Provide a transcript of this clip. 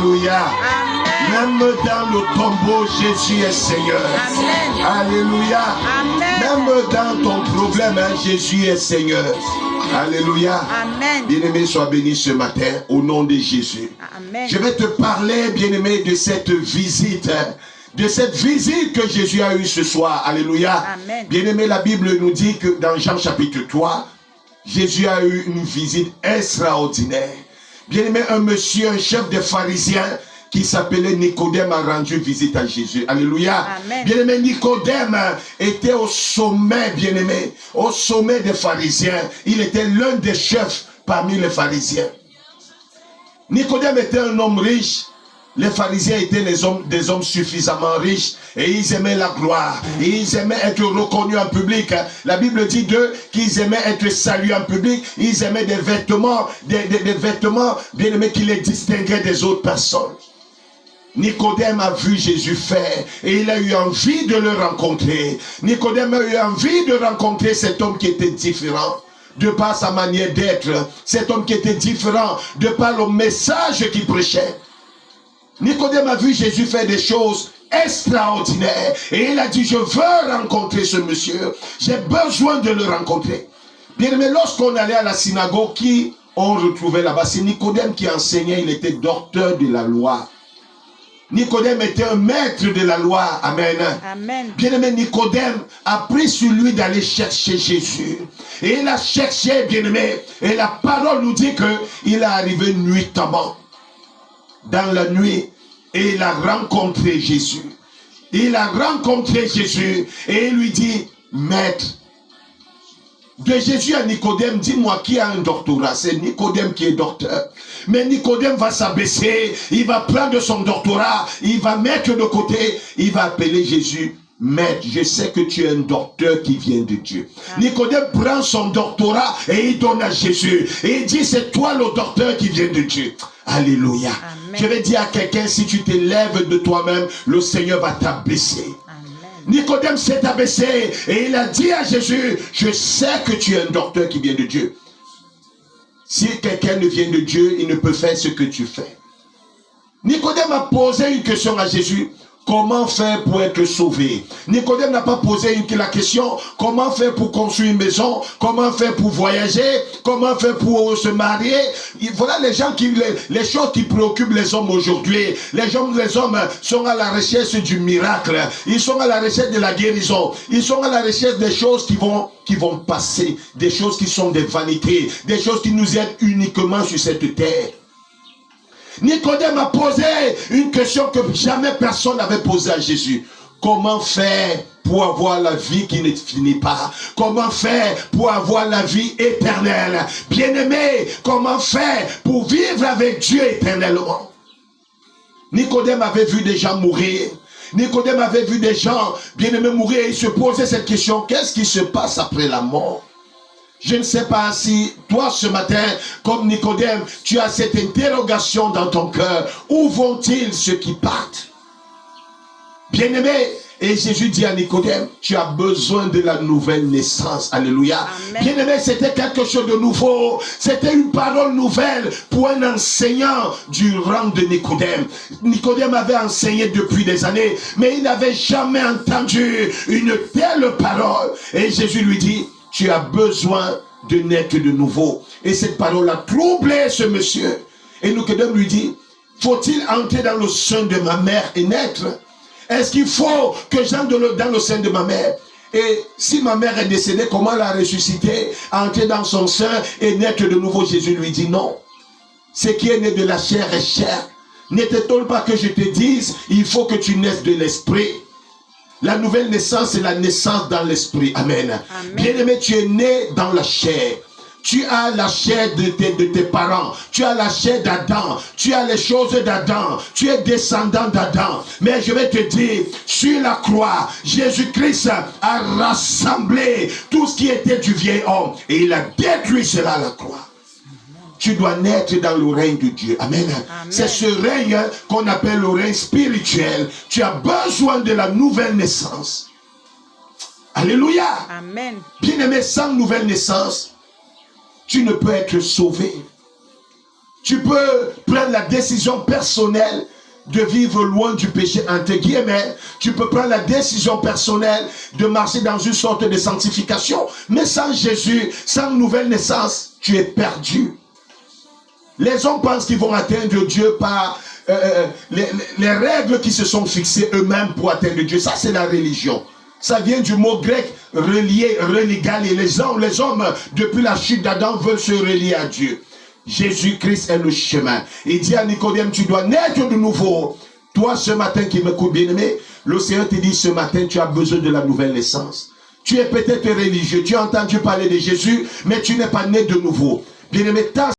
Alléluia. Même dans le tombeau, Jésus est Seigneur. Amen. Alléluia. Amen. Même dans ton problème, Jésus est Seigneur. Alléluia. Amen. Bien-aimé, sois béni ce matin au nom de Jésus. Amen. Je vais te parler, bien-aimé, de cette visite. De cette visite que Jésus a eue ce soir. Alléluia. Amen. Bien-aimé, la Bible nous dit que dans Jean chapitre 3, Jésus a eu une visite extraordinaire. Bien-aimé, un monsieur, un chef des pharisiens qui s'appelait Nicodème a rendu visite à Jésus. Alléluia. Bien-aimé, Nicodème était au sommet, bien-aimé, au sommet des pharisiens. Il était l'un des chefs parmi les pharisiens. Nicodème était un homme riche. Les pharisiens étaient des hommes suffisamment riches et ils aimaient la gloire. Et ils aimaient être reconnus en public. La Bible dit d'eux qu'ils aimaient être salués en public. Ils aimaient des vêtements, des vêtements bien aimés qui les distinguaient des autres personnes. Nicodème a vu Jésus faire et il a eu envie de le rencontrer. Nicodème a eu envie de rencontrer cet homme qui était différent de par sa manière d'être. Cet homme qui était différent de par le message qu'il prêchait. Nicodème a vu Jésus faire des choses extraordinaires. Et il a dit, je veux rencontrer ce monsieur. J'ai besoin de le rencontrer. Bien aimé, lorsqu'on allait à la synagogue, qui on retrouvait là-bas? C'est Nicodème qui enseignait, il était docteur de la loi. Nicodème était un maître de la loi. Amen. Amen. Bien aimé, Nicodème a pris sur lui d'aller chercher Jésus. Et il a cherché, bien aimé. Et la parole nous dit qu'il est arrivé nuitamment. Dans la nuit, et il a rencontré Jésus. Il a rencontré Jésus et il lui dit, maître, de Jésus à Nicodème, dis-moi qui a un doctorat? C'est Nicodème qui est docteur. Mais Nicodème va s'abaisser, il va prendre son doctorat, il va mettre de côté, il va appeler Jésus. Maître, je sais que tu es un docteur qui vient de Dieu. Nicodème prend son doctorat et il donne à Jésus. Et il dit, c'est toi le docteur qui vient de Dieu. Alléluia. Amen. Je vais dire à quelqu'un, si tu t'élèves de toi-même, le Seigneur va t'abaisser. Nicodème s'est abaissé et il a dit à Jésus, je sais que tu es un docteur qui vient de Dieu. Si quelqu'un ne vient de Dieu, il ne peut faire ce que tu fais. Nicodème a posé une question à Jésus. Comment faire pour être sauvé? Nicodème n'a pas posé la question, comment faire pour construire une maison? Comment faire pour voyager? Comment faire pour se marier? Voilà les choses qui préoccupent les hommes aujourd'hui. Les hommes sont à la recherche du miracle. Ils sont à la recherche de la guérison. Ils sont à la recherche des choses qui vont passer. Des choses qui sont des vanités. Des choses qui nous aident uniquement sur cette terre. Nicodème a posé une question que jamais personne n'avait posée à Jésus. Comment faire pour avoir la vie qui ne finit pas? Comment faire pour avoir la vie éternelle? Bien-aimé, comment faire pour vivre avec Dieu éternellement? Nicodème avait vu des gens mourir. Nicodème avait vu des gens, bien-aimés, mourir et il se posait cette question. Qu'est-ce qui se passe après la mort? Je ne sais pas si toi ce matin, comme Nicodème, tu as cette interrogation dans ton cœur. Où vont-ils ceux qui partent? Bien-aimé, et Jésus dit à Nicodème, tu as besoin de la nouvelle naissance. Alléluia. Bien-aimé, c'était quelque chose de nouveau. C'était une parole nouvelle pour un enseignant du rang de Nicodème. Nicodème avait enseigné depuis des années, mais il n'avait jamais entendu une telle parole. Et Jésus lui dit, tu as besoin de naître de nouveau. Et cette parole a troublé ce monsieur. Et Nicodème lui dit, faut-il entrer dans le sein de ma mère et naître? Est-ce qu'il faut que j'entre dans le sein de ma mère? Et si ma mère est décédée, comment la ressusciter, entrer dans son sein et naître de nouveau? Jésus lui dit non. Ce qui est né de la chair est chair. N'était-il pas que je te dise, il faut que tu naisses de l'esprit? La nouvelle naissance, c'est la naissance dans l'esprit. Amen. Bien-aimé, tu es né dans la chair. Tu as la chair de tes parents. Tu as la chair d'Adam. Tu as les choses d'Adam. Tu es descendant d'Adam. Mais je vais te dire, sur la croix, Jésus-Christ a rassemblé tout ce qui était du vieil homme. Et il a détruit cela à la croix. Tu dois naître dans le règne de Dieu. Amen. C'est ce règne qu'on appelle le règne spirituel. Tu as besoin de la nouvelle naissance. Alléluia. Amen. Bien-aimé, sans nouvelle naissance, tu ne peux être sauvé. Tu peux prendre la décision personnelle de vivre loin du péché, entre guillemets. Tu peux prendre la décision personnelle de marcher dans une sorte de sanctification. Mais sans Jésus, sans nouvelle naissance, tu es perdu. Les hommes pensent qu'ils vont atteindre Dieu par les règles qui se sont fixées eux-mêmes pour atteindre Dieu. Ça, c'est la religion. Ça vient du mot grec relier, religaler. Les hommes, depuis la chute d'Adam, veulent se relier à Dieu. Jésus-Christ est le chemin. Il dit à Nicodème, tu dois naître de nouveau. Toi, ce matin qui m'écoutes, bien-aimé, le Seigneur te dit, ce matin, tu as besoin de la nouvelle naissance. Tu es peut-être religieux, tu as entendu parler de Jésus, mais tu n'es pas né de nouveau. Bien-aimé,